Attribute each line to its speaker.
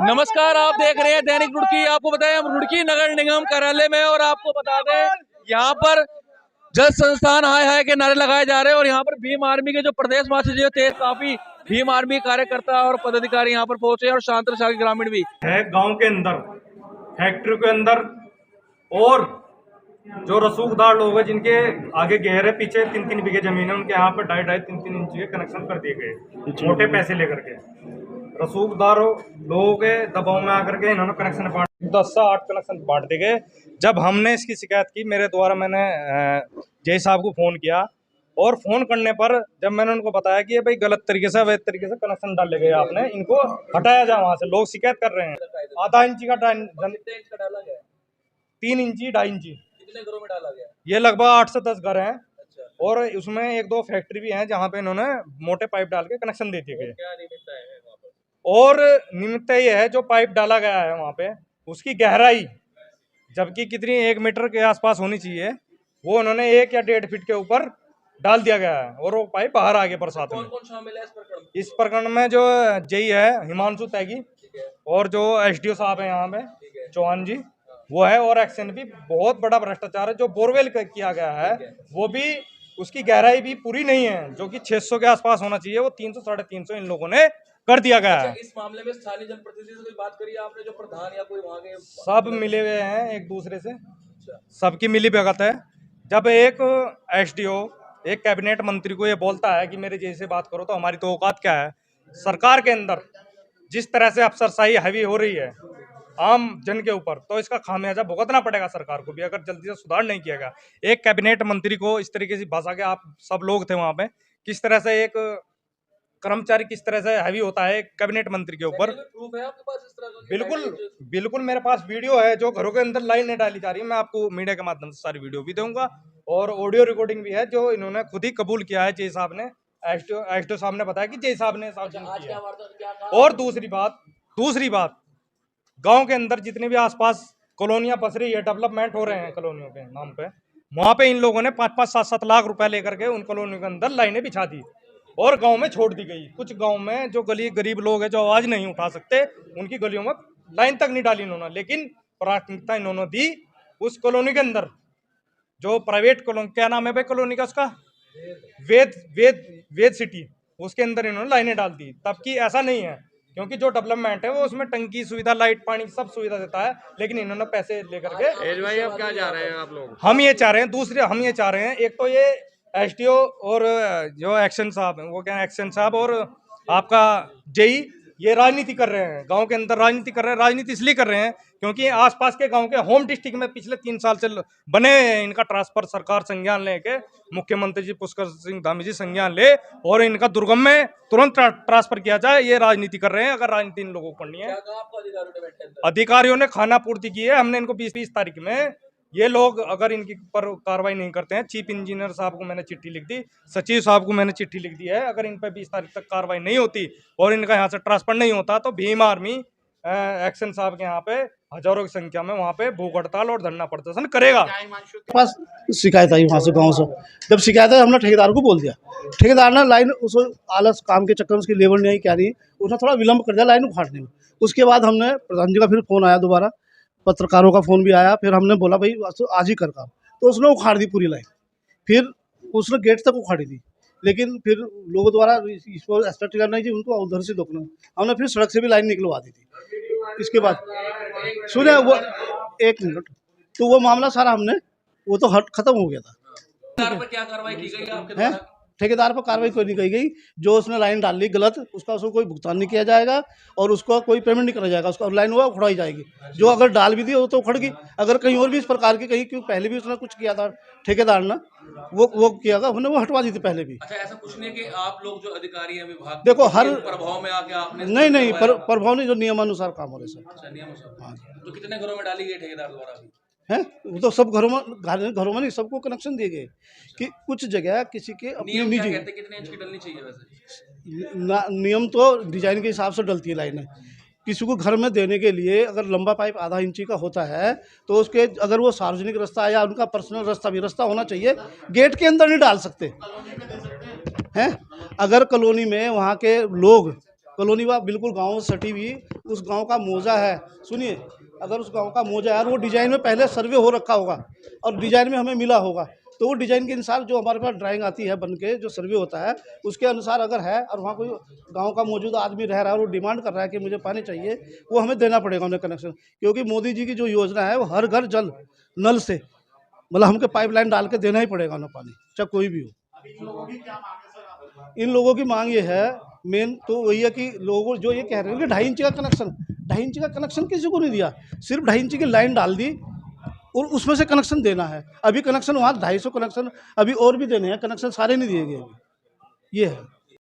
Speaker 1: नमस्कार, आप देख रहे हैं दैनिक रुड़की। आपको बताएं हम रुड़की नगर निगम कार्यालय में, और आपको बता दें यहाँ पर जल संस्थान हाय हाय के नारे लगाए जा रहे हैं। और यहाँ पर भीम आर्मी के जो प्रदेश महासचिव थे, काफी भीम आर्मी कार्यकर्ता और पदाधिकारी यहाँ पर पहुंचे और शांत शाही ग्रामीण भी
Speaker 2: है। गांव के अंदर, फैक्ट्री के अंदर, और जो रसूखदार लोग हैं जिनके आगे गहरे पीछे 3-3 बीघे जमीन है, उनके यहाँ पे 2.5-3-3 इंच के कनेक्शन कर दिए गए मोटे पैसे लेकर के। रसूखदार लोगों के दबाव में आकर के इन्होंने कनेक्शन 10 से 8 कनेक्शन बांट दिए गए। जब हमने इसकी शिकायत की, मेरे द्वारा मैंने जय साहब को फ़ोन किया, और फ़ोन करने पर जब मैंने उनको बताया कि ये भाई गलत तरीके से, अवैध तरीके से कनेक्शन डाले गए, आपने इनको हटाया जाए वहाँ से, लोग शिकायत कर रहे हैं। आधा इंची का 3 इंची 2.5 इंची
Speaker 1: कितने घरों में डाला गया?
Speaker 2: ये लगभग 8 से 10 घर हैं। अच्छा। और उसमें 1-2 फैक्ट्री भी हैं जहाँ पे इन्होंने मोटे पाइप डाल के कनेक्शन दे दिए गए।
Speaker 1: क्या निमित्त है वहाँ पर?
Speaker 2: और निमित्त ये है, जो पाइप डाला गया है वहाँ पे, उसकी गहराई जबकि कितनी 1 मीटर के आसपास होनी चाहिए, वो उन्होंने 1 या 1.5 फीट के ऊपर डाल दिया गया है, और वो पाइप बाहर आ गया बरसात में।
Speaker 1: कौन शामिल है इस प्रकरण?
Speaker 2: इस प्रकरण में जो जेई है हिमांशु त्यागी, और जो एसडीओ साहब है यहाँ पे चौहान जी, वो है, और एक्शन भी बहुत बड़ा भ्रष्टाचार है। जो बोरवेल किया गया है वो भी, उसकी गहराई भी पूरी नहीं है, जो कि 600 के आसपास होना चाहिए, वो 300-350 इन लोगों ने कर दिया गया है।
Speaker 1: इस मामले में स्थानीय जनप्रतिनिधि से कोई बात करी आपने, जो प्रधान या कोई वहाँ के?
Speaker 2: सब मिले हुए हैं एक दूसरे से, सबकी मिली भगत है। जब एक एसडीओ एक कैबिनेट मंत्री को ये बोलता है कि मेरे जैसे बात करो, तो हमारी तो औकात क्या है। सरकार के अंदर जिस तरह से अफसरशाही हैवी हो रही है आम जन के ऊपर, तो इसका खामियाजा भुगतना पड़ेगा सरकार को भी, अगर जल्दी से सुधार नहीं किया गया। एक कैबिनेट मंत्री को इस तरीके से भाषा के, आप सब लोग थे वहां पे, किस तरह से एक कर्मचारी किस तरह से हैवी होता है एक कैबिनेट मंत्री के ऊपर।
Speaker 1: प्रूफ है आपके पास इस तरह का?
Speaker 2: बिल्कुल मेरे पास वीडियो है, जो घरों के अंदर लाइनें डाली जा रही है। मैं आपको मीडिया के माध्यम से सारी वीडियो भी दूंगा, और ऑडियो रिकॉर्डिंग भी है, जो इन्होंने खुद ही कबूल किया है। जय साहब ने, एसडीओ साहब ने बताया कि जय साहब ने किया। और दूसरी बात, गांव के अंदर जितने भी आसपास कॉलोनियां बस रही है, डेवलपमेंट हो रहे हैं कॉलोनियों के नाम पे, वहां पे इन लोगों ने 5-5, 7-7 लाख रुपए लेकर के उन कॉलोनियों के अंदर लाइनें बिछा दी, और गांव में छोड़ दी गई। कुछ गांव में जो गरीब लोग हैं, जो आवाज नहीं उठा सकते, उनकी गलियों में लाइन तक नहीं डाली इन्होंने। लेकिन प्राथमिकता इन्होंने दी उस कॉलोनी के अंदर, जो प्राइवेट कॉलोनी, क्या नाम है भाई कॉलोनी का, उसका वेद सिटी, उसके अंदर इन्होंने लाइनें डाल दी। तबकि ऐसा नहीं है, क्योंकि जो डेवलपमेंट है वो उसमें टंकी सुविधा, लाइट, पानी सब सुविधा देता है, लेकिन इन्होंने पैसे लेकर के।
Speaker 1: भाई अब क्या जा रहे हैं आप लोग?
Speaker 2: हम ये चाह रहे हैं, एक तो ये एसडीओ और जो एक्शन साहब है, वो क्या एक्शन साहब और आपका जेई, ये राजनीति कर रहे हैं, गांव के अंदर राजनीति कर रहे हैं। राजनीति इसलिए कर रहे हैं क्योंकि आसपास के गांव के होम डिस्ट्रिक्ट में पिछले 3 साल से बने हैं। इनका ट्रांसफर सरकार संज्ञान लेके, मुख्यमंत्री जी पुष्कर सिंह धामी जी संज्ञान ले, और इनका दुर्गम में तुरंत ट्रांसफर किया जाए। ये राजनीति कर रहे हैं। अगर राजनीति इन लोगों को करनी है, अधिकारियों ने खाना पूर्ति की है। हमने इनको 20 तारीख में, ये लोग अगर इनकी पर कार्रवाई नहीं करते हैं, चीफ इंजीनियर साहब को मैंने चिट्ठी लिख दी, सचिव साहब को मैंने चिट्ठी लिख दी है, अगर इन पर 20 तारीख तक कार्रवाई नहीं होती और इनका यहाँ से ट्रांसफर नहीं होता, तो भीम आर्मी एक्शन साहब के यहाँ पे हजारों की संख्या में वहाँ पे भूख हड़ताल और धरना प्रदर्शन करेगा।
Speaker 3: पास शिकायत आई वहाँ से, गाँव से जब शिकायत आई, हमने ठेकेदार को बोल दिया। ठेकेदार ने लाइन, उसको आलस काम के चक्कर में उसकी लेबर नहीं आई, क्या नहीं, उसने थोड़ा विलम्ब कर दिया लाइन उखाड़ने में। उसके बाद हमने प्रधान जी का फिर फ़ोन आया, दोबारा पत्रकारों का फ़ोन भी आया, फिर हमने बोला भाई आज ही कर काम, तो उसने उखाड़ दी पूरी लाइन। फिर उसने गेट तक उखाड़ी दी, लेकिन फिर लोगों द्वारा इसको एक्स्ट्रा करना चाहिए, उनको उधर से रोकना, हमने फिर सड़क से भी लाइन निकलवा दी थी। इसके बाद सुने वो 1 मिनट, तो वो मामला सारा हमने, वो तो खत्म हो गया था।
Speaker 1: क्या कार्रवाई की गई आपके द्वारा?
Speaker 3: ठेकेदार पर कार्रवाई कोई नहीं की गई। जो उसने लाइन डाल ली गलत, उसको कोई भुगतान नहीं किया जाएगा, और उसको कोई पेमेंट नहीं करा जाएगा। उसका लाइन हुआ उखड़ाई जाएगी। जो अगर डाल भी दी वो तो उखड़ गई। अगर कहीं और भी इस प्रकार की, कहीं क्यों पहले भी उसने कुछ किया था ठेकेदार ने, वो किया था, हमने वो हटवा दी थी पहले भी।
Speaker 1: अच्छा, ऐसा कुछ नहीं कि आप लोग जो अधिकारी हैं विभाग,
Speaker 3: देखो हर
Speaker 1: प्रभाव में आके आपने?
Speaker 3: नहीं, प्रभाव नहीं, जो नियमानुसार काम हो रहे सर।
Speaker 1: अच्छा, नियमानुसार। हाँ, तो कितने घरों में डाली गई ठेकेदार द्वारा अभी?
Speaker 3: है वो तो सब घरों में नहीं, सबको कनेक्शन दिए गए। कि कुछ जगह किसी के अपनी निजी,
Speaker 1: कितने इंच की डलनी चाहिए वैसे?
Speaker 3: नियम तो डिजाइन के हिसाब से डलती है लाइनें। किसी को घर में देने के लिए अगर लंबा पाइप आधा इंची का होता है, तो उसके अगर वो सार्वजनिक रास्ता या उनका पर्सनल रास्ता भी रास्ता होना चाहिए, गेट के अंदर नहीं डाल सकते हैं। अगर कॉलोनी में वहाँ के लोग, कॉलोनी वा बिल्कुल गाँव से सटी हुई, उस गांव का मौजा है, सुनिए, अगर उस गांव का मौजा है और वो डिजाइन में पहले सर्वे हो रखा होगा और डिजाइन में हमें मिला होगा, तो वो डिजाइन के अनुसार जो हमारे पास ड्राइंग आती है बन के, जो सर्वे होता है उसके अनुसार अगर है और वहाँ कोई गांव का मौजूदा आदमी रह रहा है और वो डिमांड कर रहा है कि मुझे पानी चाहिए, वो हमें देना पड़ेगा उन्हें कनेक्शन। क्योंकि मोदी जी की जो योजना है वो हर घर जल नल से, मतलब हमको पाइपलाइन डाल के देना ही पड़ेगा उन्हें पानी, चाहे कोई भी हो। इन लोगों की मांग ये है, मेन तो वही है कि लोगों जो ये कह रहे हैं कि 2.5 इंच का कनेक्शन, 2.5 इंच का कनेक्शन किसी को नहीं दिया, सिर्फ 2.5 इंच की लाइन डाल दी और उसमें से कनेक्शन देना है। अभी कनेक्शन वहाँ 250 कनेक्शन अभी और भी देने हैं, कनेक्शन सारे नहीं दिए गए अभी, ये है।